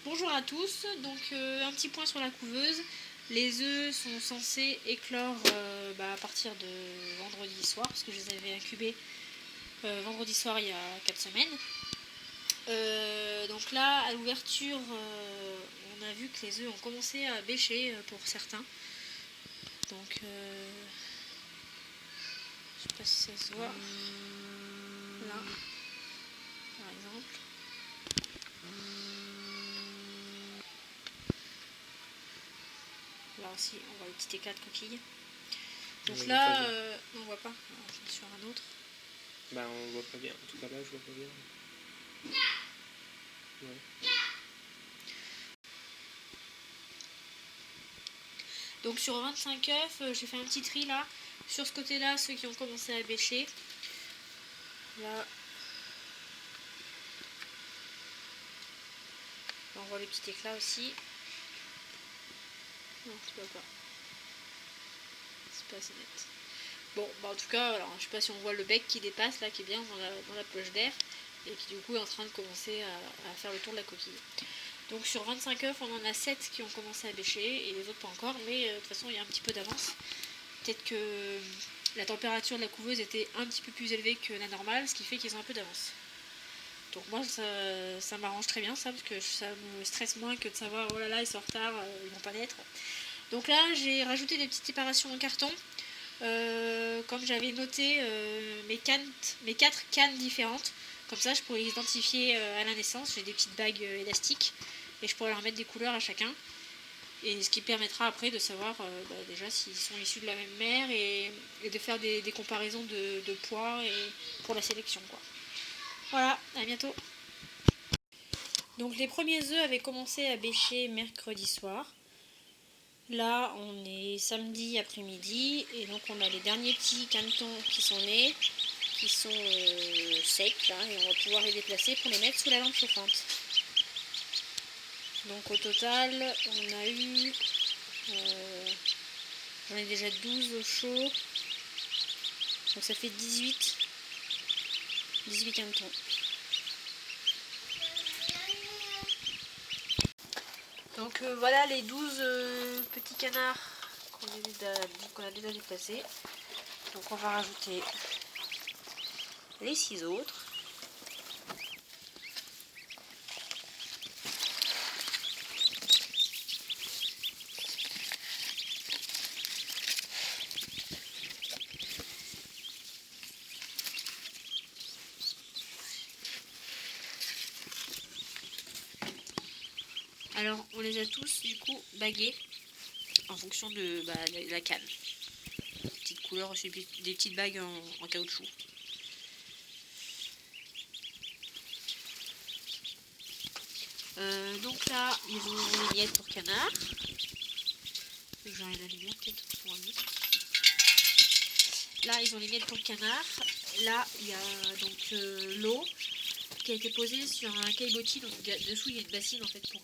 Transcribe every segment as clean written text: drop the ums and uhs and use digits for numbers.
Bonjour à tous, donc un petit point sur la couveuse. Les œufs sont censés éclore à partir de vendredi soir, parce que je les avais incubés vendredi soir il y a 4 semaines. Donc là, à l'ouverture, on a vu que les œufs ont commencé à bêcher pour certains. Donc, je sais pas si ça se voit, là, par exemple. Là aussi, on voit le petit éclat de coquille. Donc là, on voit pas. Alors, je vais sur un autre. Bah on voit pas bien. En tout cas là je vois pas bien. Ouais. Donc sur 25 œufs, j'ai fait un petit tri là. Sur ce côté-là, ceux qui ont commencé à bêcher. Là, on voit le petit éclat aussi. Non, tu vois pas. C'est pas assez net. Bon, bah en tout cas, alors, je sais pas si on voit le bec qui dépasse là, qui est bien dans la poche d'air. Et qui du coup est en train de commencer à faire le tour de la coquille. Donc sur 25 œufs, on en a 7 qui ont commencé à bêcher et les autres pas encore. Mais de toute façon, il y a un petit peu d'avance. Peut-être que la température de la couveuse était un petit peu plus élevée que la normale, ce qui fait qu'ils ont un peu d'avance. Donc moi ça m'arrange très bien ça, parce que ça me stresse moins que de savoir oh là là ils sont en retard, ils vont pas naître. Donc là j'ai rajouté des petites séparations en carton, comme j'avais noté mes 4 cannes différentes. Comme ça je pourrais les identifier à la naissance. J'ai des petites bagues élastiques et je pourrais leur mettre des couleurs à chacun. Et ce qui permettra après de savoir déjà s'ils sont issus de la même mère et de faire des comparaisons de poids et pour la sélection quoi. Voilà, à bientôt. Donc les premiers œufs avaient commencé à bêcher mercredi soir. Là on est samedi après-midi et donc on a les derniers petits canetons qui sont nés, qui sont secs là, et on va pouvoir les déplacer pour les mettre sous la lampe chauffante. Donc au total on a eu j'en ai déjà 12 au chaud, donc ça fait 18 canetons. Donc voilà les 12 petits canards qu'on a déjà déplacés. Donc on va rajouter les 6 autres. Alors on les a tous du coup bagués en fonction de la canne. Petite couleur, des petites bagues en caoutchouc. Donc là ils ont les miettes pour canard. J'enlève la lumière peut-être pour un autre. Là ils ont les miettes pour canard. Là il y a donc l'eau qui a été posée sur un caillebotis. Donc dessous il y a une bassine en fait pour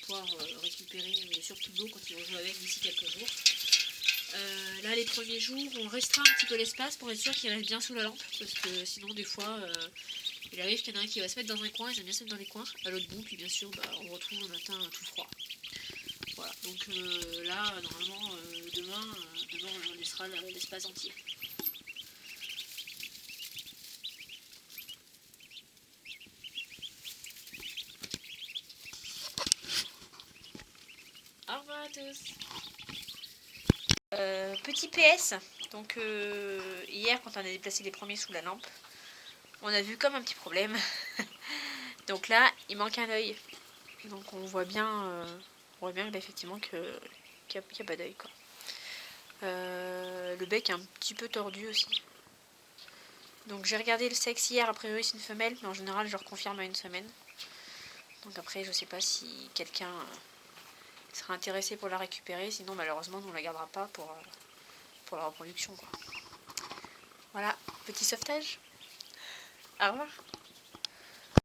pouvoir récupérer surtout de l'eau quand ils vont jouer avec d'ici quelques jours. Là les premiers jours on restreint un petit peu l'espace pour être sûr qu'il reste bien sous la lampe, parce que sinon des fois il arrive qu'il y en a un qui va se mettre dans un coin, j'aime bien se mettre dans les coins, à l'autre bout, puis bien sûr on retrouve le matin tout froid. Voilà, donc là normalement demain on laissera l'espace entier. Au revoir à tous. Petit PS, donc hier quand on a déplacé les premiers sous la lampe, on a vu comme un petit problème. Donc là il manque un œil, donc on voit bien effectivement qu'il n'y a pas d'œil quoi. Le bec est un petit peu tordu aussi. Donc j'ai regardé le sexe hier, a priori c'est une femelle, mais en général je reconfirme à une semaine. Donc après je sais pas si quelqu'un sera intéressé pour la récupérer, sinon malheureusement on ne la gardera pas pour la reproduction quoi. Voilà, petit sauvetage. Au revoir.